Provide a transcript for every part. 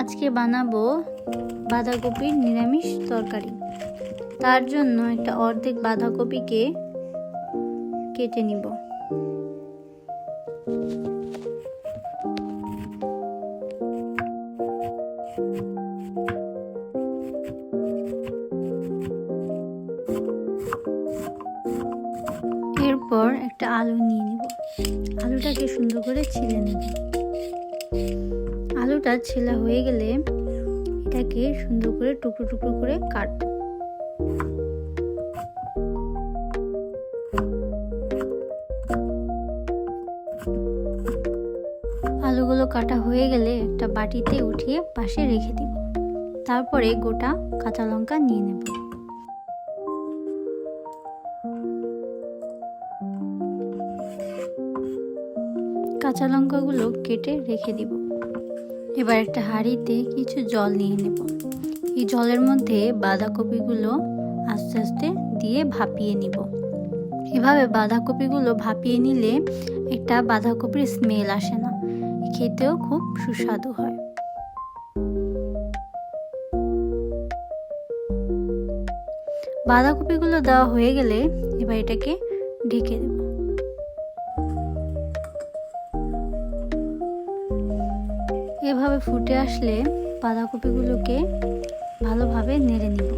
আজকে বানাবো বাঁধাকপির নিরামিষ তরকারি। তার জন্য একটা অর্ধেক বাঁধাকপিকে কেটে নিব। এরপর একটা আলু নিয়ে নিব। আলুটাকে সুন্দর করে ছিলে নেব। আলুটা ছেলা হয়ে গেলে এটাকে সুন্দর করে টুকরো টুকরো করে কাটব। আলুগুলো কাটা হয়ে গেলে একটা বাটিতে উঠিয়ে পাশে রেখে দিব। তারপরে গোটা কাঁচা লঙ্কা নিয়ে নেব। কাঁচা লঙ্কাগুলো কেটে রেখে দিব। এবার একটা হাঁড়িতে কিছু জল নিয়ে নেব। এই জলের মধ্যে বাঁধাকপিগুলো আস্তে আস্তে দিয়ে ভাপিয়ে নিব। এভাবে বাঁধাকপিগুলো ভাপিয়ে নিলে একটা বাঁধাকপির স্মেল আসে না, খেতেও খুব সুস্বাদু হয়। বাঁধাকপিগুলো দেওয়া হয়ে গেলে এবার এটাকে ঢেকে দেব। এভাবে ফুটে আসলে বাঁধাকপিগুলোকে ভালোভাবে নেড়ে নিব।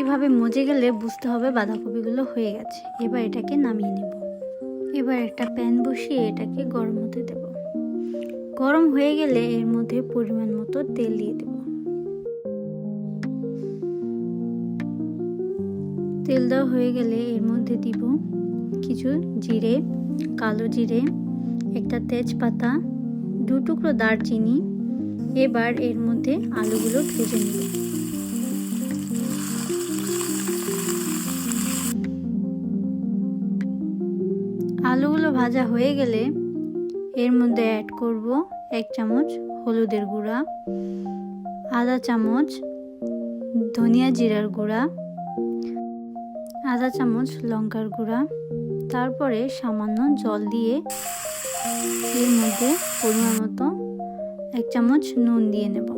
এভাবে মজে গেলে বুঝতে হবে বাঁধাকপিগুলো হয়ে গেছে। এবার এটাকে নামিয়ে নেব। এবার একটা প্যান বসিয়ে এটাকে গরম হতে দেব। গরম হয়ে গেলে এর মধ্যে পরিমাণ মতো তেল দিয়ে দেব। তেল দেওয়া হয়ে গেলে এর মধ্যে দিব কিছু জিরে, কালো জিরে, একটা তেজপাতা, 2 টুকরো দারচিনি। এবার এর মধ্যে আলুগুলো ভেজে নেব। আলুগুলো ভাজা হয়ে গেলে এর মধ্যে অ্যাড করব 1 চামচ হলুদের গুঁড়া, আধা চামচ ধনিয়া জিরার গুঁড়া, আধা চামচ লঙ্কার গুঁড়া। তারপরে সামান্য জল দিয়ে এর মধ্যে পরিমাণ মতো 1 চামচ নুন দিয়ে নেব।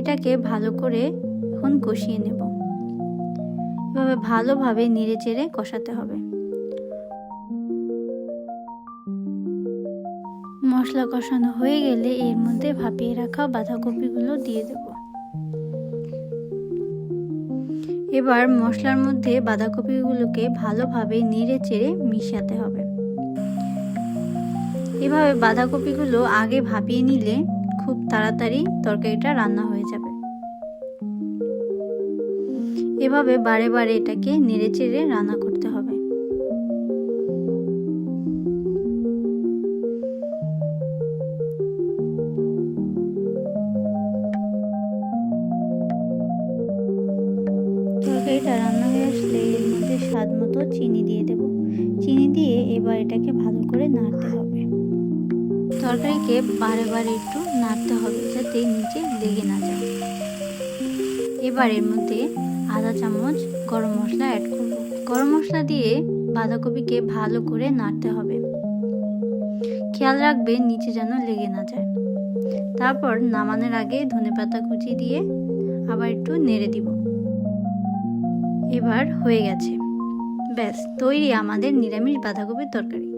এটাকে ভালো করে এখন কষিয়ে নেব। এভাবে ভালোভাবে নেড়ে চেড়ে কষাতে হবে। মশলা কষানো হয়ে গেলে এর মধ্যে ভাপিয়ে রাখা বাঁধাকপিগুলো দিয়ে দেব। এবার মশলার মধ্যে বাঁধাকপিগুলোকে ভালোভাবে নেড়ে চেড়ে মিশাতে হবে। এভাবে বাঁধাকপিগুলো আগে ভাপিয়ে নিলে খুব তাড়াতাড়ি তরকারিটা রান্না হয়ে যাবে। এভাবে বারে বারে এটাকে নেড়ে চেড়ে রান্না করতে হবে। তরকারিটা রান্না হয়ে আসলে এর মধ্যে স্বাদ মতো চিনি দিয়ে দেব। চিনি দিয়ে এবার এটাকে ভালো করে নাড়তে হবে। তরকারিকে বারে বারে একটু নাড়তে হবে যাতে নিচে লেগে না যায়। এবার এর মধ্যে আধা চামচ গরম মশলা অ্যাড করব। গরম মশলা দিয়ে বাঁধাকপিকে ভালো করে নাড়তে হবে। খেয়াল রাখবে নিচে যেন লেগে না যায়। তারপর নামানোর আগে ধনেপাতা কুচি দিয়ে আবার একটু নেড়ে দিব। এবার হয়ে গেছে। ব্যাস তৈরি আমাদের নিরামিষ বাঁধাকপির তরকারি।